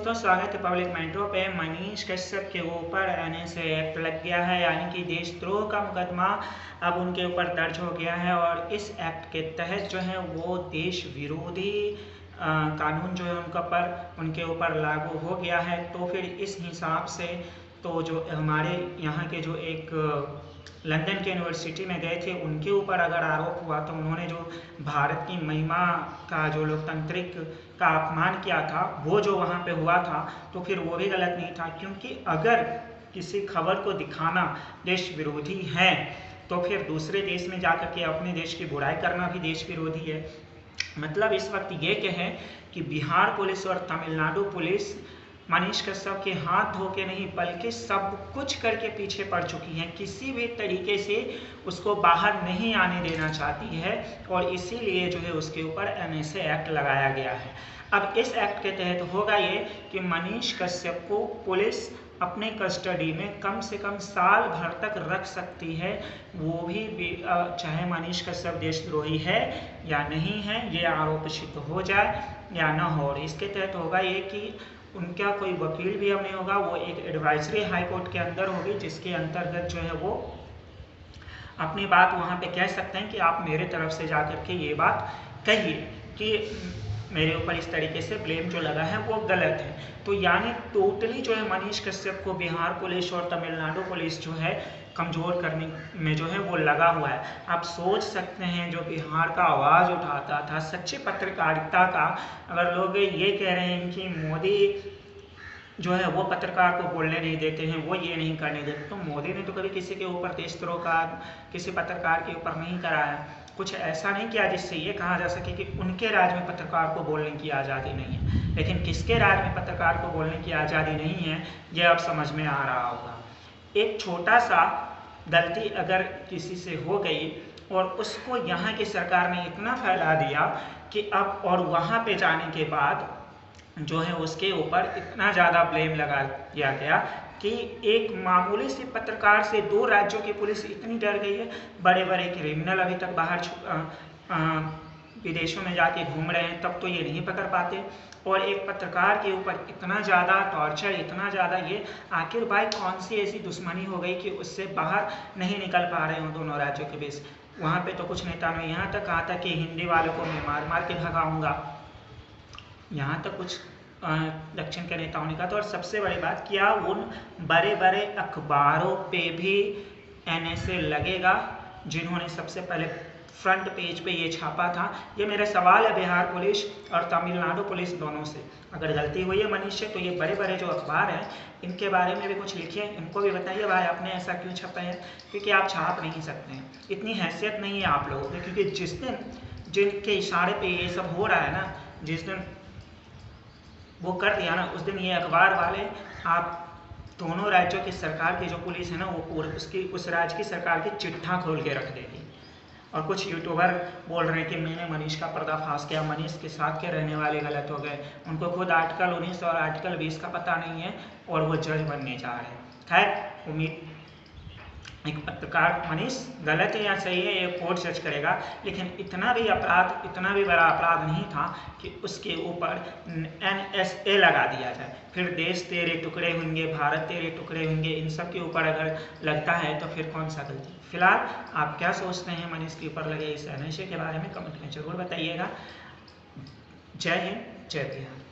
दोस्तों, स्वागत है पब्लिक मेट्रो पे। मनीष कश्यप के ऊपर एनएसए एक्ट लग गया है, यानी कि देशद्रोह का मुकदमा अब उनके ऊपर दर्ज हो गया है। और इस एक्ट के तहत जो है वो देश विरोधी कानून जो है उनके ऊपर लागू हो गया है। तो फिर इस हिसाब से तो जो हमारे यहाँ के जो एक लंदन के यूनिवर्सिटी में गए थे उनके ऊपर अगर आरोप हुआ तो उन्होंने जो भारत की महिमा का जो लोकतांत्रिक का अपमान किया था वो जो वहाँ पे हुआ था, तो फिर वो भी गलत नहीं था। क्योंकि अगर किसी खबर को दिखाना देश विरोधी है तो फिर दूसरे देश में जाकर के अपने देश की बुराई करना भी देश विरोधी है। मतलब इस वक्त ये कहें कि बिहार पुलिस और तमिलनाडु पुलिस मनीष कश्यप के हाथ धो के नहीं बल्कि सब कुछ करके पीछे पड़ चुकी है, किसी भी तरीके से उसको बाहर नहीं आने देना चाहती है। और इसीलिए जो है उसके ऊपर एनएसए एक्ट लगाया गया है। अब इस एक्ट के तहत होगा ये कि मनीष कश्यप को पुलिस अपने कस्टडी में कम से कम साल भर तक रख सकती है, वो भी चाहे मनीष कश्यप देशद्रोही है या नहीं है, ये आरोप सिद्ध हो जाए या न हो। और इसके तहत होगा ये कि उनका कोई वकील भी अब नहीं होगा, वो एक एडवाइजरी हाई कोर्ट के अंदर होगी, जिसके अंतर्गत जो है वो अपनी बात वहाँ पे कह सकते हैं कि आप मेरे तरफ से जाकर के ये बात कहिए कि मेरे ऊपर इस तरीके से ब्लेम जो लगा है वो गलत है। तो यानी टोटली जो है मनीष कश्यप को बिहार पुलिस और तमिलनाडु पुलिस जो है कमज़ोर करने में जो है वो लगा हुआ है। आप सोच सकते हैं जो बिहार का आवाज़ उठाता था सच्ची पत्रकारिता का, अगर लोग ये कह रहे हैं कि मोदी जो है वो पत्रकार को बोलने नहीं देते हैं, वो ये नहीं करने देते, तो मोदी ने तो कभी किसी के ऊपर देशद्रोह का किसी पत्रकार के ऊपर नहीं कराया, कुछ ऐसा नहीं किया जिससे ये कहा जा सके कि उनके राज्य में पत्रकार को बोलने की आज़ादी नहीं है। लेकिन किसके राज्य में पत्रकार को बोलने की आज़ादी नहीं है ये अब समझ में आ रहा होगा। एक छोटा सा गलती अगर किसी से हो गई और उसको यहाँ की सरकार ने इतना फैला दिया कि अब और वहाँ पे जाने के बाद जो है उसके ऊपर इतना ज़्यादा ब्लेम लगा दिया गया कि एक मामूली सी पत्रकार से दो राज्यों की पुलिस इतनी डर गई है। बड़े बड़े क्रिमिनल अभी तक बाहर विदेशों में जाके घूम रहे हैं, तब तो ये नहीं पकड़ पाते। और एक पत्रकार के ऊपर इतना ज़्यादा टॉर्चर, इतना ज़्यादा ये, आखिर भाई कौन सी ऐसी दुश्मनी हो गई कि उससे बाहर नहीं निकल पा रहे हों दोनों राज्यों के बीच। वहाँ पे तो कुछ नेता ने यहाँ तक कहा था कि हिंदी वालों को मैं मार मार के भगाऊंगा, यहाँ तक कुछ दक्षिण के नेताओं ने कहा था। और सबसे बड़ी बात, क्या उन बड़े बड़े अखबारों पे भी एनएसए लगेगा जिन्होंने सबसे पहले फ्रंट पेज पे ये छापा था? ये मेरा सवाल है बिहार पुलिस और तमिलनाडु पुलिस दोनों से। अगर गलती हुई है मनीष से तो ये बड़े बड़े जो अखबार हैं इनके बारे में भी कुछ लिखिए, इनको भी बताइए भाई आपने ऐसा क्यों छपा है, क्योंकि आप छाप नहीं सकते हैं, इतनी हैसियत नहीं है आप लोगों की। क्योंकि जिस दिन जिनके इशारे पे ये सब हो रहा है ना, जिस दिन वो कर दिया ना, उस दिन ये अखबार वाले आप दोनों राज्यों की सरकार की जो पुलिस है ना वो पूरे उस राज्य की सरकार की चिट्ठा खोल के रख देगी। और कुछ यूट्यूबर बोल रहे हैं कि मैंने मनीष का पर्दाफाश किया, मनीष के साथ के रहने वाले गलत हो गए, उनको खुद आर्टिकल 19 और आर्टिकल 20 का पता नहीं है और वो जज बनने जा रहे हैं। खैर उम्मीद, एक पत्रकार मनीष गलत है या सही है ये कोर्ट जज करेगा, लेकिन इतना भी बड़ा अपराध नहीं था कि उसके ऊपर एनएसए लगा दिया जाए। फिर देश तेरे टुकड़े होंगे, भारत तेरे टुकड़े होंगे, इन सब के ऊपर अगर लगता है तो फिर कौन सा गलती। फिलहाल आप क्या सोचते हैं मनीष के ऊपर लगे इस एनएसए के बारे में कमेंट में जरूर बताइएगा। जय हिंद, जय बिहार।